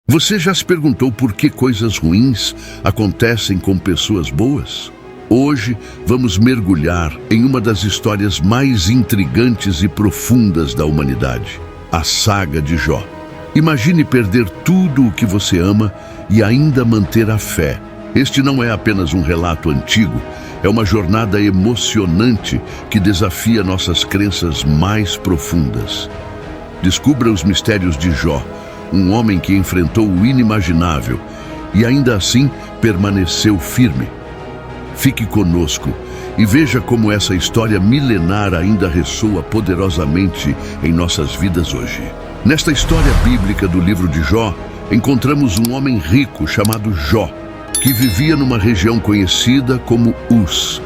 Você já se perguntou por que coisas ruins acontecem com pessoas boas? Hoje vamos mergulhar em uma das histórias mais intrigantes e profundas da humanidade, a saga de Jó. Imagine perder tudo o que você ama e ainda manter a fé. Este não é apenas um relato antigo, é uma jornada emocionante que desafia nossas crenças mais profundas. Descubra os mistérios de Jó, um homem que enfrentou o inimaginável e ainda assim permaneceu firme. Fique conosco e veja como essa história milenar ainda ressoa poderosamente em nossas vidas hoje. Nesta história bíblica do livro de Jó, encontramos um homem rico chamado Jó, que vivia numa região conhecida como Uz.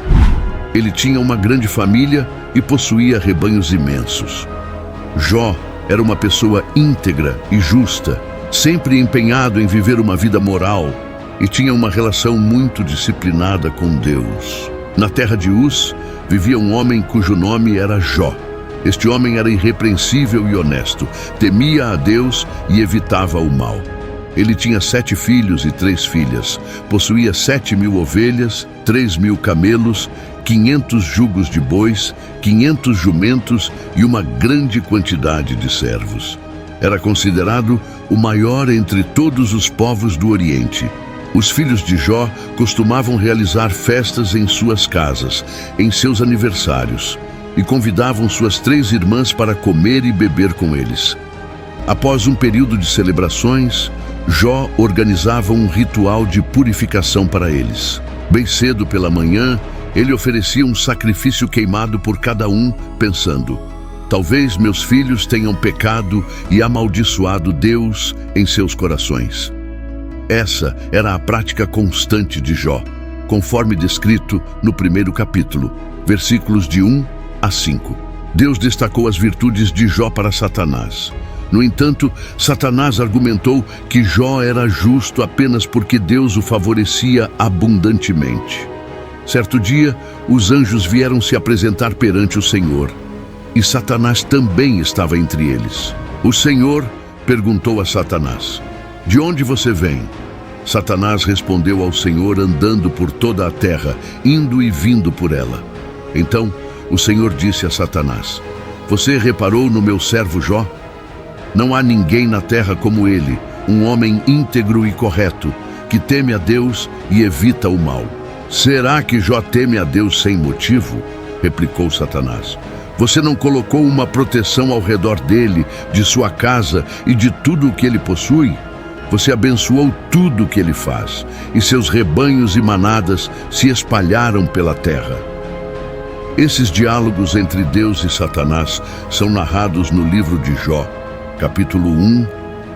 Ele tinha uma grande família e possuía rebanhos imensos. Jó era uma pessoa íntegra e justa, sempre empenhado em viver uma vida moral e tinha uma relação muito disciplinada com Deus. Na terra de Uz, vivia um homem cujo nome era Jó. Este homem era irrepreensível e honesto, temia a Deus e evitava o mal. Ele tinha 7 filhos e 3 filhas, possuía 7.000 ovelhas, 3.000 camelos, 500 jugos de bois, 500 jumentos e uma grande quantidade de servos. Era considerado o maior entre todos os povos do Oriente. Os filhos de Jó costumavam realizar festas em suas casas, em seus aniversários, e convidavam suas 3 irmãs para comer e beber com eles. Após um período de celebrações, Jó organizava um ritual de purificação para eles. Bem cedo pela manhã, ele oferecia um sacrifício queimado por cada um, pensando: talvez meus filhos tenham pecado e amaldiçoado Deus em seus corações. Essa era a prática constante de Jó, conforme descrito no primeiro capítulo, versículos de 1 a 5. Deus destacou as virtudes de Jó para Satanás. No entanto, Satanás argumentou que Jó era justo apenas porque Deus o favorecia abundantemente. Certo dia, os anjos vieram se apresentar perante o Senhor, e Satanás também estava entre eles. O Senhor perguntou a Satanás: de onde você vem? Satanás respondeu ao Senhor andando por toda a terra, indo e vindo por ela. Então, o Senhor disse a Satanás: você reparou no meu servo Jó? Não há ninguém na terra como ele, um homem íntegro e correto, que teme a Deus e evita o mal. Será que Jó teme a Deus sem motivo? Replicou Satanás. Você não colocou uma proteção ao redor dele, de sua casa e de tudo o que ele possui? Você abençoou tudo o que ele faz, e seus rebanhos e manadas se espalharam pela terra. Esses diálogos entre Deus e Satanás são narrados no livro de Jó, capítulo 1,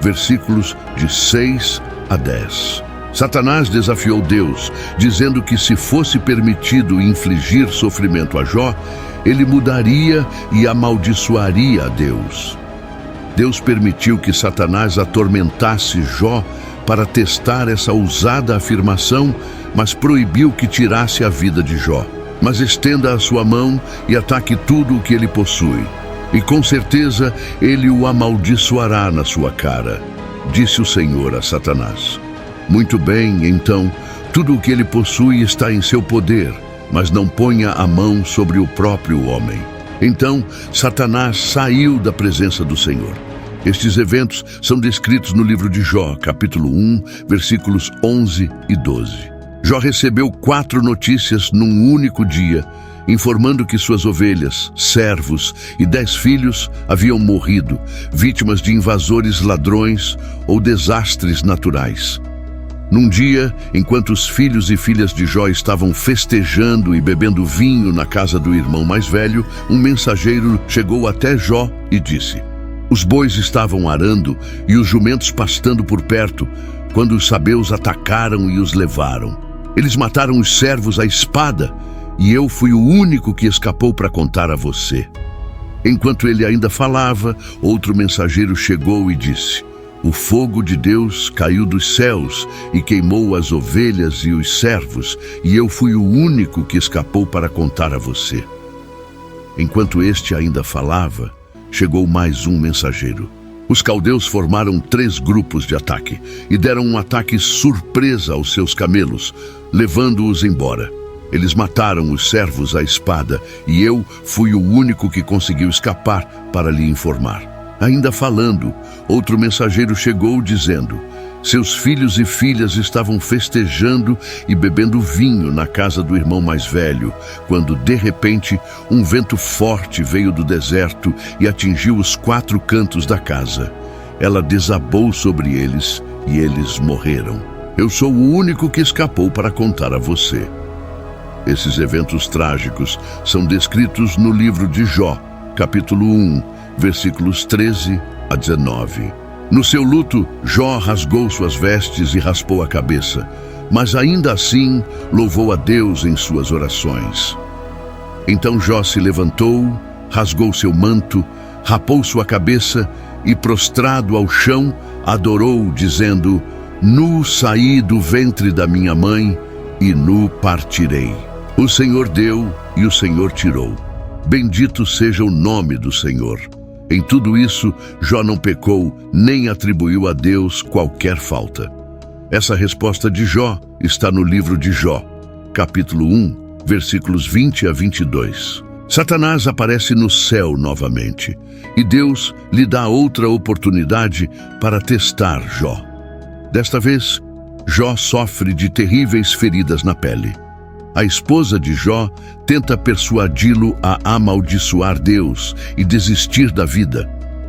versículos de 6 a 10. Satanás desafiou Deus, dizendo que se fosse permitido infligir sofrimento a Jó, ele mudaria e amaldiçoaria a Deus. Deus permitiu que Satanás atormentasse Jó para testar essa ousada afirmação, mas proibiu que tirasse a vida de Jó. Mas estenda a sua mão e ataque tudo o que ele possui, e com certeza ele o amaldiçoará na sua cara, disse o Senhor a Satanás. Muito bem, então, tudo o que ele possui está em seu poder, mas não ponha a mão sobre o próprio homem. Então, Satanás saiu da presença do Senhor. Estes eventos são descritos no livro de Jó, capítulo 1, versículos 11 e 12. Jó recebeu 4 notícias num único dia, informando que suas ovelhas, servos e 10 filhos haviam morrido, vítimas de invasores ladrões ou desastres naturais. Num dia, enquanto os filhos e filhas de Jó estavam festejando e bebendo vinho na casa do irmão mais velho, um mensageiro chegou até Jó e disse: os bois estavam arando e os jumentos pastando por perto, quando os sabeus atacaram e os levaram. Eles mataram os servos à espada, e eu fui o único que escapou para contar a você. Enquanto ele ainda falava, outro mensageiro chegou e disse: o fogo de Deus caiu dos céus e queimou as ovelhas e os servos, e eu fui o único que escapou para contar a você. Enquanto este ainda falava, chegou mais um mensageiro. Os caldeus formaram 3 grupos de ataque e deram um ataque surpresa aos seus camelos, levando-os embora. Eles mataram os servos à espada e eu fui o único que conseguiu escapar para lhe informar. Ainda falando, outro mensageiro chegou dizendo: seus filhos e filhas estavam festejando e bebendo vinho na casa do irmão mais velho, quando, de repente, um vento forte veio do deserto e atingiu os 4 cantos da casa. Ela desabou sobre eles e eles morreram. Eu sou o único que escapou para contar a você. Esses eventos trágicos são descritos no livro de Jó, capítulo 1, versículos 13 a 19. No seu luto, Jó rasgou suas vestes e raspou a cabeça, mas ainda assim louvou a Deus em suas orações. Então Jó se levantou, rasgou seu manto, rapou sua cabeça e, prostrado ao chão, adorou, dizendo: nu saí do ventre da minha mãe e nu partirei. O Senhor deu e o Senhor tirou. Bendito seja o nome do Senhor. Em tudo isso, Jó não pecou, nem atribuiu a Deus qualquer falta. Essa resposta de Jó está no livro de Jó, capítulo 1, versículos 20 a 22. Satanás aparece no céu novamente, e Deus lhe dá outra oportunidade para testar Jó. Desta vez, Jó sofre de terríveis feridas na pele. A esposa de Jó tenta persuadi-lo a amaldiçoar Deus e desistir da vida,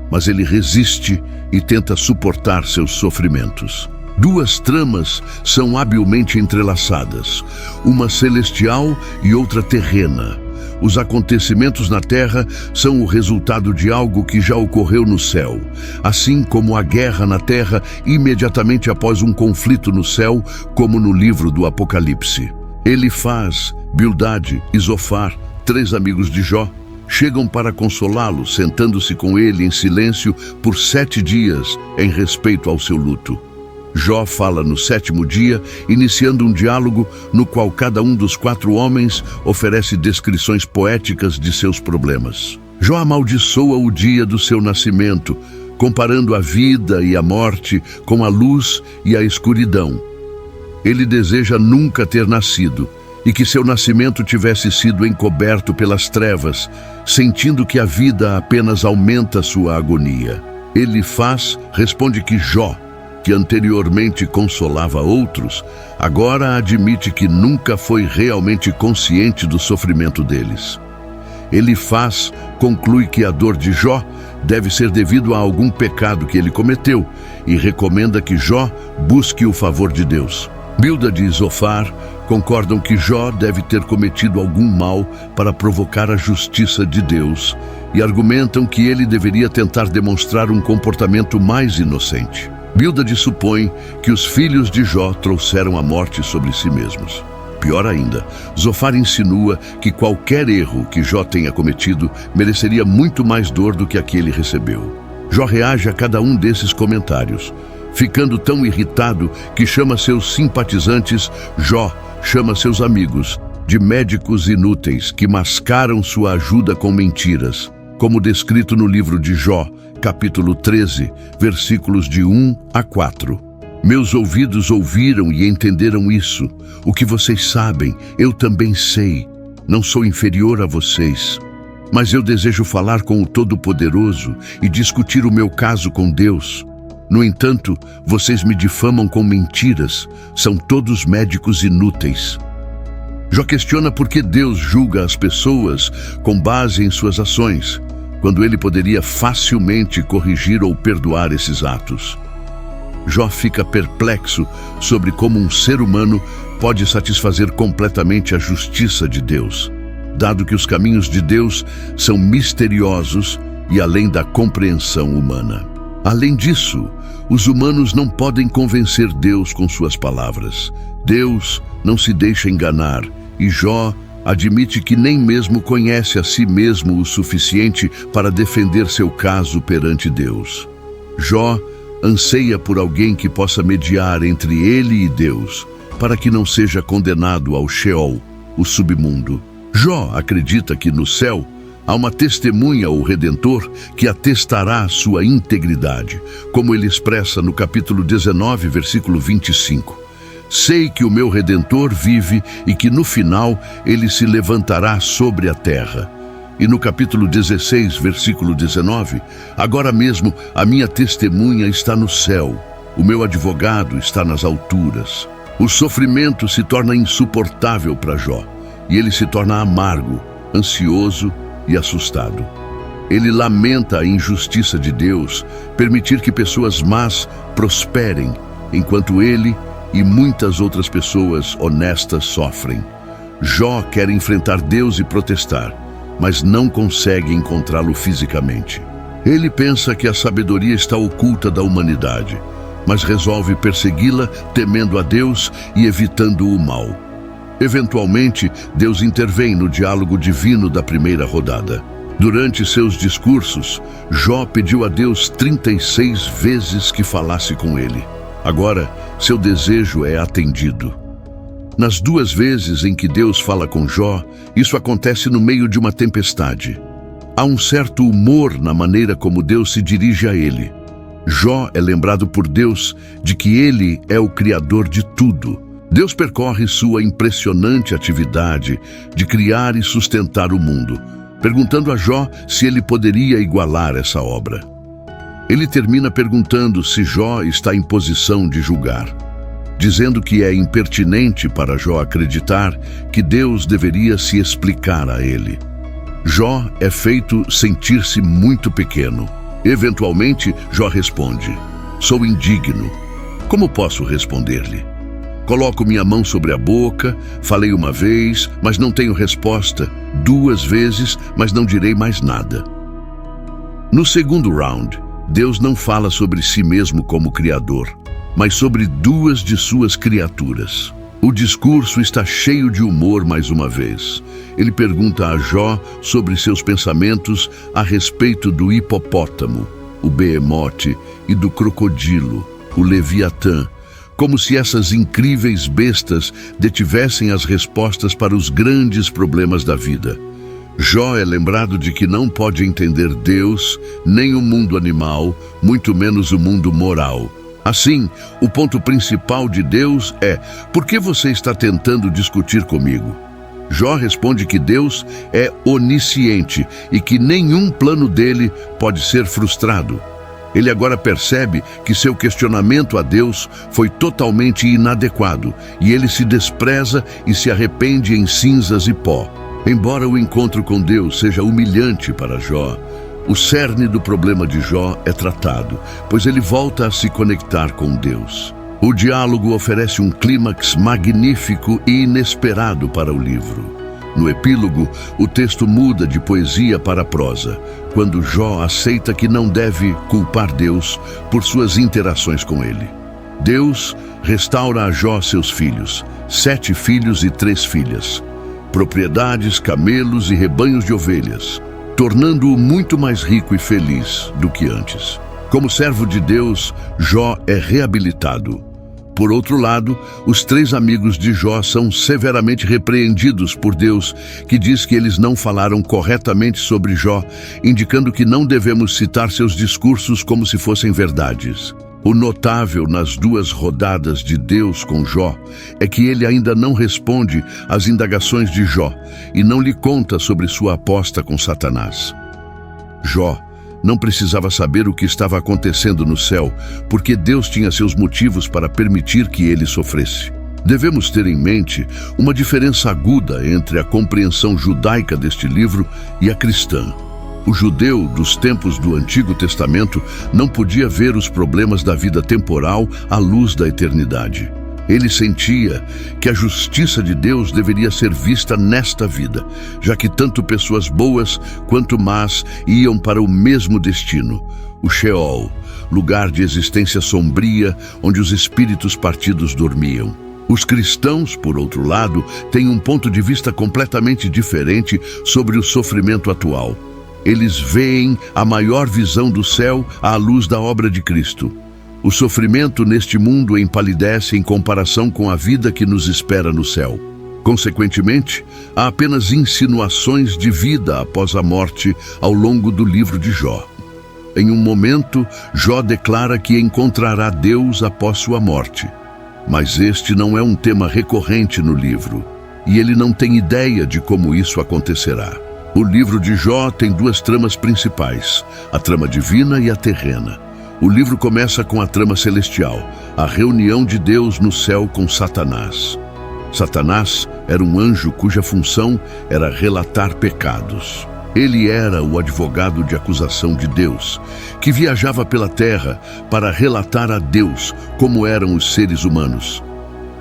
mas ele resiste e tenta suportar seus sofrimentos. 2 tramas são habilmente entrelaçadas, uma celestial e outra terrena. Os acontecimentos na terra são o resultado de algo que já ocorreu no céu, assim como a guerra na terra imediatamente após um conflito no céu, como no livro do Apocalipse. Elifaz, Bildade e Zofar, 3 amigos de Jó, chegam para consolá-lo, sentando-se com ele em silêncio por 7 dias em respeito ao seu luto. Jó fala no 7º dia, iniciando um diálogo no qual cada um dos 4 homens oferece descrições poéticas de seus problemas. Jó amaldiçoa o dia do seu nascimento, comparando a vida e a morte com a luz e a escuridão. Ele deseja nunca ter nascido e que seu nascimento tivesse sido encoberto pelas trevas, sentindo que a vida apenas aumenta sua agonia. Elifaz responde que Jó, que anteriormente consolava outros, agora admite que nunca foi realmente consciente do sofrimento deles. Elifaz conclui que a dor de Jó deve ser devido a algum pecado que ele cometeu e recomenda que Jó busque o favor de Deus. Bildade e Zofar concordam que Jó deve ter cometido algum mal para provocar a justiça de Deus e argumentam que ele deveria tentar demonstrar um comportamento mais inocente. Bildade supõe que os filhos de Jó trouxeram a morte sobre si mesmos. Pior ainda, Zofar insinua que qualquer erro que Jó tenha cometido mereceria muito mais dor do que a que ele recebeu. Jó reage a cada um desses comentários, ficando tão irritado que chama seus simpatizantes, Jó chama seus amigos, de médicos inúteis que mascaram sua ajuda com mentiras, como descrito no livro de Jó, capítulo 13, versículos de 1 a 4. Meus ouvidos ouviram e entenderam isso. O que vocês sabem, eu também sei. Não sou inferior a vocês. Mas eu desejo falar com o Todo-Poderoso e discutir o meu caso com Deus. No entanto, vocês me difamam com mentiras. São todos médicos inúteis. Jó questiona por que Deus julga as pessoas com base em suas ações, quando ele poderia facilmente corrigir ou perdoar esses atos. Jó fica perplexo sobre como um ser humano pode satisfazer completamente a justiça de Deus, dado que os caminhos de Deus são misteriosos e além da compreensão humana. Além disso, os humanos não podem convencer Deus com suas palavras. Deus não se deixa enganar e Jó admite que nem mesmo conhece a si mesmo o suficiente para defender seu caso perante Deus. Jó anseia por alguém que possa mediar entre ele e Deus, para que não seja condenado ao Sheol, o submundo. Jó acredita que no céu, Há uma testemunha, o Redentor, que atestará sua integridade, como ele expressa no capítulo 19, versículo 25. Sei que o meu Redentor vive e que no final ele se levantará sobre a terra. E no capítulo 16, versículo 19, agora mesmo a minha testemunha está no céu, o meu advogado está nas alturas. O sofrimento se torna insuportável para Jó, e ele se torna amargo, ansioso e assustado. Ele lamenta a injustiça de Deus, permitir que pessoas más prosperem, enquanto ele e muitas outras pessoas honestas sofrem. Jó quer enfrentar Deus e protestar, mas não consegue encontrá-lo fisicamente. Ele pensa que a sabedoria está oculta da humanidade, mas resolve persegui-la temendo a Deus e evitando o mal. Eventualmente, Deus intervém no diálogo divino da primeira rodada. Durante seus discursos, Jó pediu a Deus 36 vezes que falasse com ele. Agora, seu desejo é atendido. Nas 2 vezes em que Deus fala com Jó, isso acontece no meio de uma tempestade. Há um certo humor na maneira como Deus se dirige a ele. Jó é lembrado por Deus de que ele é o Criador de tudo. Deus percorre sua impressionante atividade de criar e sustentar o mundo, perguntando a Jó se ele poderia igualar essa obra. Ele termina perguntando se Jó está em posição de julgar, dizendo que é impertinente para Jó acreditar que Deus deveria se explicar a ele. Jó é feito sentir-se muito pequeno. Eventualmente, Jó responde: sou indigno. Como posso responder-lhe? Coloco minha mão sobre a boca, falei uma vez, mas não tenho resposta, 2 vezes, mas não direi mais nada. No segundo round, Deus não fala sobre si mesmo como Criador, mas sobre 2 de suas criaturas. O discurso está cheio de humor mais uma vez. Ele pergunta a Jó sobre seus pensamentos a respeito do hipopótamo, o behemote, e do crocodilo, o leviatã, como se essas incríveis bestas detivessem as respostas para os grandes problemas da vida. Jó é lembrado de que não pode entender Deus, nem o mundo animal, muito menos o mundo moral. Assim, o ponto principal de Deus é: por que você está tentando discutir comigo? Jó responde que Deus é onisciente e que nenhum plano dele pode ser frustrado. Ele agora percebe que seu questionamento a Deus foi totalmente inadequado e ele se despreza e se arrepende em cinzas e pó. Embora o encontro com Deus seja humilhante para Jó, o cerne do problema de Jó é tratado, pois ele volta a se conectar com Deus. O diálogo oferece um clímax magnífico e inesperado para o livro. No epílogo, o texto muda de poesia para prosa, quando Jó aceita que não deve culpar Deus por suas interações com ele. Deus restaura a Jó seus filhos, 7 filhos e 3 filhas, propriedades, camelos e rebanhos de ovelhas, tornando-o muito mais rico e feliz do que antes. Como servo de Deus, Jó é reabilitado. Por outro lado, os 3 amigos de Jó são severamente repreendidos por Deus, que diz que eles não falaram corretamente sobre Jó, indicando que não devemos citar seus discursos como se fossem verdades. O notável nas 2 rodadas de Deus com Jó é que ele ainda não responde às indagações de Jó e não lhe conta sobre sua aposta com Satanás. Jó não precisava saber o que estava acontecendo no céu, porque Deus tinha seus motivos para permitir que ele sofresse. Devemos ter em mente uma diferença aguda entre a compreensão judaica deste livro e a cristã. O judeu dos tempos do Antigo Testamento não podia ver os problemas da vida temporal à luz da eternidade. Ele sentia que a justiça de Deus deveria ser vista nesta vida, já que tanto pessoas boas quanto más iam para o mesmo destino, o Sheol, lugar de existência sombria onde os espíritos partidos dormiam. Os cristãos, por outro lado, têm um ponto de vista completamente diferente sobre o sofrimento atual. Eles veem a maior visão do céu à luz da obra de Cristo. O sofrimento neste mundo empalidece em comparação com a vida que nos espera no céu. Consequentemente, há apenas insinuações de vida após a morte ao longo do livro de Jó. Em um momento, Jó declara que encontrará Deus após sua morte. Mas este não é um tema recorrente no livro, e ele não tem ideia de como isso acontecerá. O livro de Jó tem duas tramas principais, a trama divina e a terrena. O livro começa com a trama celestial, a reunião de Deus no céu com Satanás. Satanás era um anjo cuja função era relatar pecados. Ele era o advogado de acusação de Deus, que viajava pela terra para relatar a Deus como eram os seres humanos.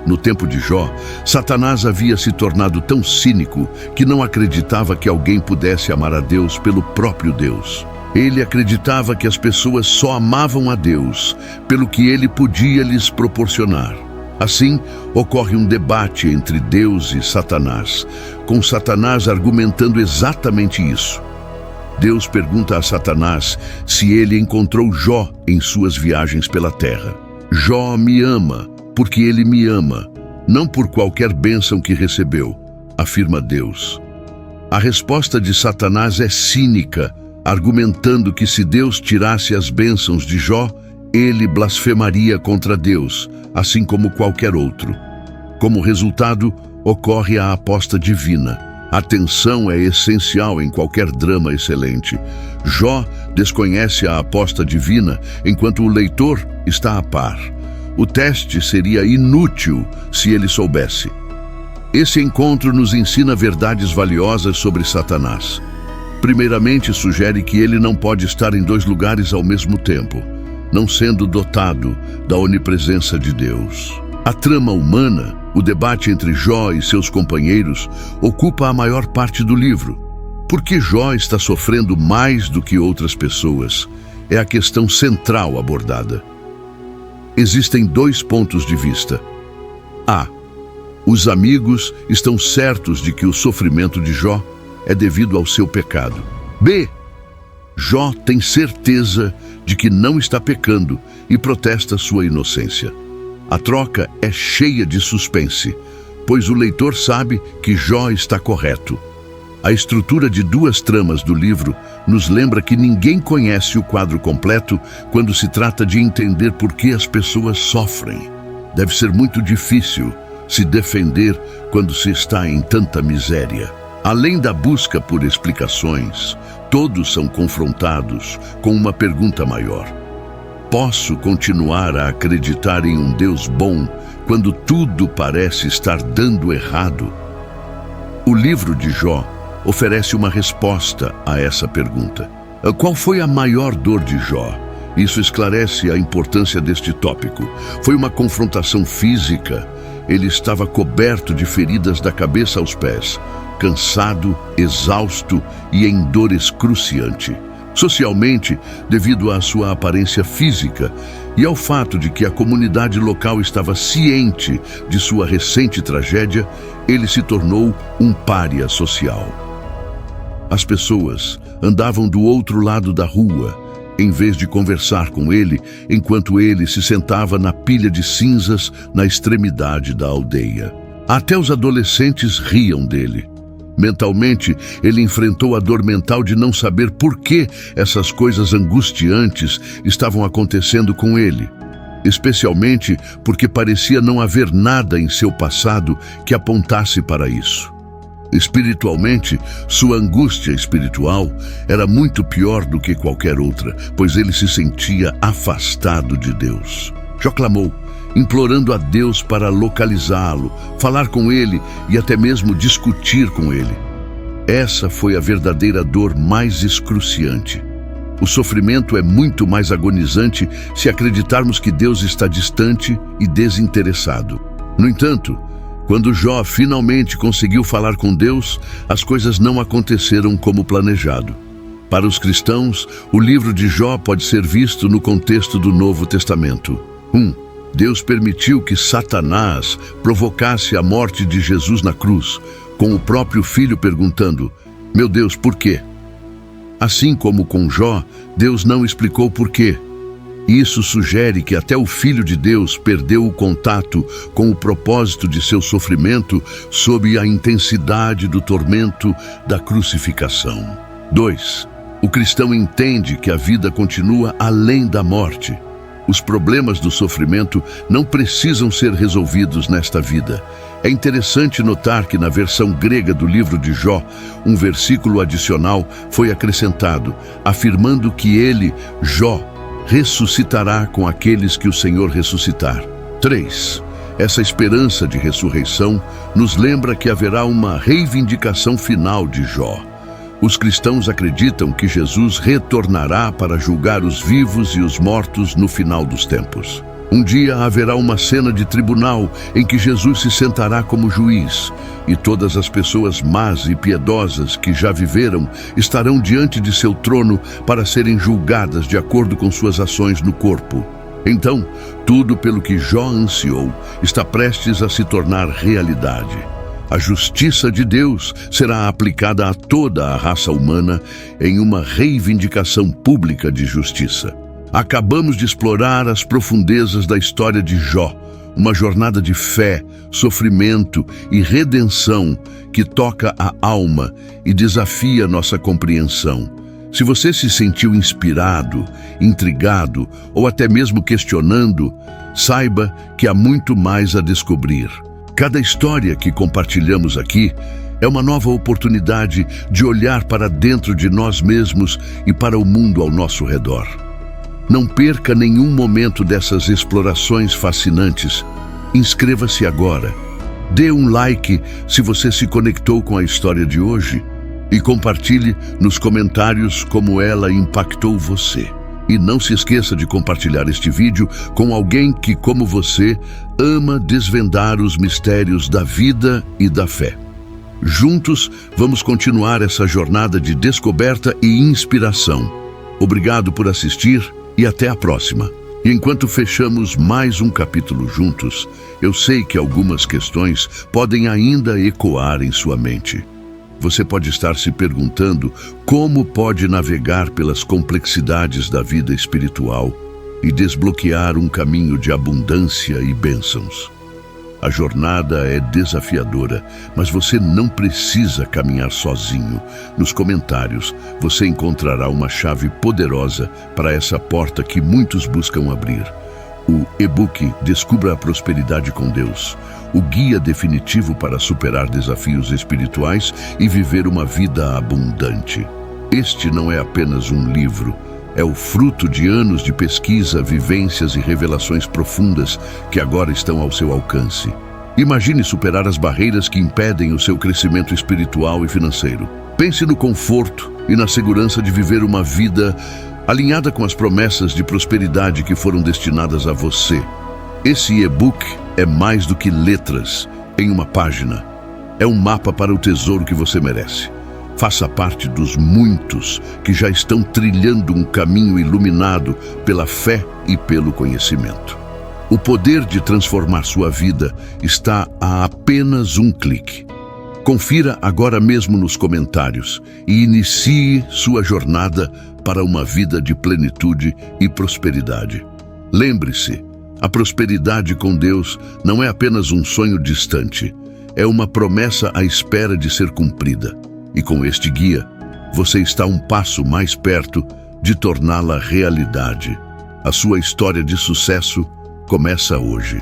No tempo de Jó, Satanás havia se tornado tão cínico que não acreditava que alguém pudesse amar a Deus pelo próprio Deus. Ele acreditava que as pessoas só amavam a Deus pelo que ele podia lhes proporcionar. Assim, ocorre um debate entre Deus e Satanás, com Satanás argumentando exatamente isso. Deus pergunta a Satanás se ele encontrou Jó em suas viagens pela terra. Jó me ama, porque ele me ama, não por qualquer bênção que recebeu, afirma Deus. A resposta de Satanás é cínica, argumentando que se Deus tirasse as bênçãos de Jó, ele blasfemaria contra Deus, assim como qualquer outro. Como resultado, ocorre a aposta divina. A tensão é essencial em qualquer drama excelente. Jó desconhece a aposta divina, enquanto o leitor está a par. O teste seria inútil se ele soubesse. Esse encontro nos ensina verdades valiosas sobre Satanás. Primeiramente, sugere que ele não pode estar em dois lugares ao mesmo tempo, não sendo dotado da onipresença de Deus. A trama humana, o debate entre Jó e seus companheiros, ocupa a maior parte do livro. Por que Jó está sofrendo mais do que outras pessoas? É a questão central abordada. Existem dois pontos de vista. A. Os amigos estão certos de que o sofrimento de Jó é devido ao seu pecado. B. Jó tem certeza de que não está pecando e protesta sua inocência. A troca é cheia de suspense, pois o leitor sabe que Jó está correto. A estrutura de duas tramas do livro nos lembra que ninguém conhece o quadro completo quando se trata de entender por que as pessoas sofrem. Deve ser muito difícil se defender quando se está em tanta miséria. Além da busca por explicações, todos são confrontados com uma pergunta maior. Posso continuar a acreditar em um Deus bom quando tudo parece estar dando errado? O livro de Jó oferece uma resposta a essa pergunta. Qual foi a maior dor de Jó? Isso esclarece a importância deste tópico. Foi uma confrontação física. Ele estava coberto de feridas da cabeça aos pés, cansado, exausto e em dor excruciante. Socialmente, devido à sua aparência física e ao fato de que a comunidade local estava ciente de sua recente tragédia, ele se tornou um pária social. As pessoas andavam do outro lado da rua, em vez de conversar com ele, enquanto ele se sentava na pilha de cinzas na extremidade da aldeia. Até os adolescentes riam dele. Mentalmente, ele enfrentou a dor mental de não saber por que essas coisas angustiantes estavam acontecendo com ele, especialmente porque parecia não haver nada em seu passado que apontasse para isso. Espiritualmente, sua angústia espiritual era muito pior do que qualquer outra, pois ele se sentia afastado de Deus. Jó clamou, implorando a Deus para localizá-lo, falar com ele e até mesmo discutir com ele. Essa foi a verdadeira dor mais excruciante. O sofrimento é muito mais agonizante se acreditarmos que Deus está distante e desinteressado. No entanto, quando Jó finalmente conseguiu falar com Deus, as coisas não aconteceram como planejado. Para os cristãos, o livro de Jó pode ser visto no contexto do Novo Testamento. 1. Deus permitiu que Satanás provocasse a morte de Jesus na cruz, com o próprio Filho perguntando, "Meu Deus, por quê?" Assim como com Jó, Deus não explicou por quê. Isso sugere que até o Filho de Deus perdeu o contato com o propósito de seu sofrimento sob a intensidade do tormento da crucificação. 2. O cristão entende que a vida continua além da morte. Os problemas do sofrimento não precisam ser resolvidos nesta vida. É interessante notar que na versão grega do livro de Jó, um versículo adicional foi acrescentado, afirmando que ele, Jó, ressuscitará com aqueles que o Senhor ressuscitar. 3. Essa esperança de ressurreição nos lembra que haverá uma reivindicação final de Jó. Os cristãos acreditam que Jesus retornará para julgar os vivos e os mortos no final dos tempos. Um dia haverá uma cena de tribunal em que Jesus se sentará como juiz, e todas as pessoas más e piedosas que já viveram estarão diante de seu trono para serem julgadas de acordo com suas ações no corpo. Então, tudo pelo que Jó ansiou está prestes a se tornar realidade. A justiça de Deus será aplicada a toda a raça humana em uma reivindicação pública de justiça. Acabamos de explorar as profundezas da história de Jó, uma jornada de fé, sofrimento e redenção que toca a alma e desafia nossa compreensão. Se você se sentiu inspirado, intrigado ou até mesmo questionando, saiba que há muito mais a descobrir. Cada história que compartilhamos aqui é uma nova oportunidade de olhar para dentro de nós mesmos e para o mundo ao nosso redor. Não perca nenhum momento dessas explorações fascinantes. Inscreva-se agora. Dê um like se você se conectou com a história de hoje e compartilhe nos comentários como ela impactou você. E não se esqueça de compartilhar este vídeo com alguém que, como você, ama desvendar os mistérios da vida e da fé. Juntos, vamos continuar essa jornada de descoberta e inspiração. Obrigado por assistir e até a próxima. E enquanto fechamos mais um capítulo juntos, eu sei que algumas questões podem ainda ecoar em sua mente. Você pode estar se perguntando como pode navegar pelas complexidades da vida espiritual e desbloquear um caminho de abundância e bênçãos. A jornada é desafiadora, mas você não precisa caminhar sozinho. Nos comentários, você encontrará uma chave poderosa para essa porta que muitos buscam abrir. O e-book Descubra a Prosperidade com Deus, o guia definitivo para superar desafios espirituais e viver uma vida abundante. Este não é apenas um livro, é o fruto de anos de pesquisa, vivências e revelações profundas que agora estão ao seu alcance. Imagine superar as barreiras que impedem o seu crescimento espiritual e financeiro. Pense no conforto e na segurança de viver uma vida alinhada com as promessas de prosperidade que foram destinadas a você. Esse e-book é mais do que letras em uma página. É um mapa para o tesouro que você merece. Faça parte dos muitos que já estão trilhando um caminho iluminado pela fé e pelo conhecimento. O poder de transformar sua vida está a apenas um clique. Confira agora mesmo nos comentários e inicie sua jornada para uma vida de plenitude e prosperidade. Lembre-se, a prosperidade com Deus não é apenas um sonho distante, é uma promessa à espera de ser cumprida. E com este guia, você está um passo mais perto de torná-la realidade. A sua história de sucesso começa hoje.